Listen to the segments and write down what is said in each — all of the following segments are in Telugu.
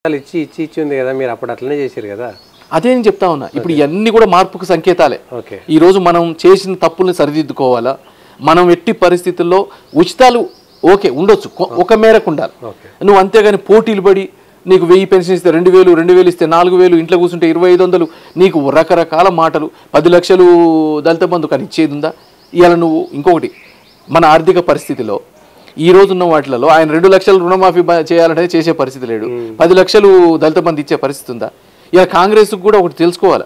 ఇచ్చి ఇచ్చి ఇచ్చి ఉంది కదా, మీరు అప్పుడు అట్లనే చేశారు కదా. అదే నేను చెప్తా ఉన్నా. ఇప్పుడు ఇవన్నీ కూడా మార్పుకు సంకేతాలే. ఈరోజు మనం చేసిన తప్పుల్ని సరిదిద్దుకోవాలా. మనం ఎట్టి పరిస్థితుల్లో ఉచితాలు ఓకే ఉండొచ్చు, ఒక మేరకు ఉండాలి. నువ్వు అంతేగాని పోటీలు పడి నీకు 1000 పెన్షన్ ఇస్తే 2000, 2000 ఇస్తే 4000, ఇంట్లో కూర్చుంటే 2500, నీకు రకరకాల మాటలు. 10 లక్షలు దళిత బంధు కానీ ఇచ్చేది ఉందా? ఇవాళ నువ్వు ఇంకొకటి, మన ఆర్థిక పరిస్థితిలో ఈ రోజున్న వాటిలలో ఆయన 2 లక్షలు రుణమాఫీ చేయాలంటే చేసే పరిస్థితి లేడు. 10 లక్షలు దళిత బంధు ఇచ్చే పరిస్థితి ఉందా? ఇలా కాంగ్రెస్కి కూడా ఒకటి తెలుసుకోవాలి.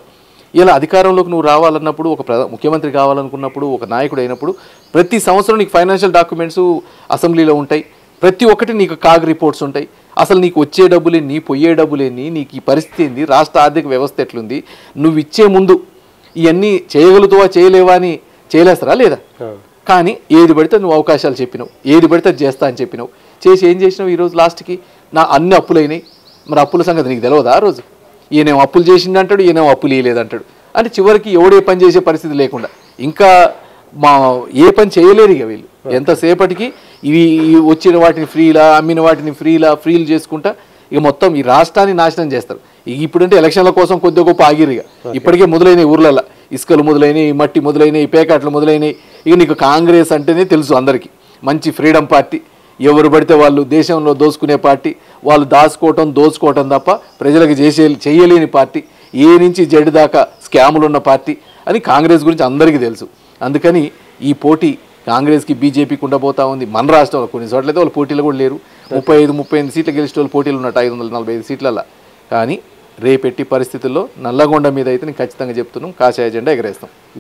ఇలా అధికారంలోకి నువ్వు రావాలన్నప్పుడు, ఒక ముఖ్యమంత్రి కావాలనుకున్నప్పుడు, ఒక నాయకుడు అయినప్పుడు ప్రతి సంవత్సరం నీకు ఫైనాన్షియల్ డాక్యుమెంట్స్ అసెంబ్లీలో ఉంటాయి. ప్రతి ఒక్కటి నీకు కాగ్ రిపోర్ట్స్ ఉంటాయి. అసలు నీకు వచ్చే డబ్బులేని, పోయే డబ్బులేని, నీకు ఈ పరిస్థితి ఏంది, రాష్ట్ర ఆర్థిక వ్యవస్థ ఎట్లుంది, నువ్వు ఇచ్చే ముందు ఇవన్నీ చేయగలుగుతావా చేయలేవా అని చేయలేస్తారా లేదా? కానీ ఏది పడితే నువ్వు అవకాశాలు చెప్పినావు, ఏది పడితే చేస్తా అని చెప్పినావు, చేసి ఏం చేసినావు? ఈరోజు లాస్ట్కి నా అన్ని అప్పులైనాయి. మరి అప్పుల సంగతి నీకు తెలియదా? ఆ రోజు ఈయనేమో అప్పులు చేసిందంటాడు, ఈయనేమో అప్పులు వేయలేదంటాడు. అంటే చివరికి ఎవడే పని చేసే పరిస్థితి లేకుండా ఇంకా ఏ పని చేయలేరు ఇక వీళ్ళు. ఎంతసేపటికి ఇవి వచ్చిన వాటిని ఫ్రీలా, అమ్మిన వాటిని ఫ్రీలు చేసుకుంటా ఇక మొత్తం ఈ రాష్ట్రాన్ని నాశనం చేస్తారు. ఇప్పుడంటే ఎలక్షన్ల కోసం కొద్దిగా గొప్ప ఆగిరు. ఇక ఇప్పటికే మొదలైనవి ఊర్లల్లో, ఇసుకలు మొదలైనవి, మట్టి మొదలైనవి, పేకాట్లు మొదలైనవి. ఇక నీకు కాంగ్రెస్ అంటేనే తెలుసు అందరికీ, మంచి ఫ్రీడమ్ పార్టీ. ఎవరు పడితే వాళ్ళు దేశంలో దోచుకునే పార్టీ, వాళ్ళు దోచుకోవటం తప్ప ప్రజలకు చేయలేని పార్టీ, ఏ నుంచి జడ్ దాకా స్కాములు ఉన్న పార్టీ అని కాంగ్రెస్ గురించి అందరికీ తెలుసు. అందుకని ఈ పోటీ కాంగ్రెస్కి బీజేపీకి ఉండబోతా ఉంది. మన రాష్ట్రంలో కొన్ని చోట్లయితే వాళ్ళు పోటీలు కూడా లేరు. 35 సీట్లు గెలిచిన వాళ్ళు పోటీలు ఉన్నట్టు 545 సీట్లల్లో. కానీ రేపెట్టి పరిస్థితుల్లో నల్లగొండ మీద అయితే నేను ఖచ్చితంగా చెప్తున్నాం, కాషాయ జెండా ఎగరేస్తాం.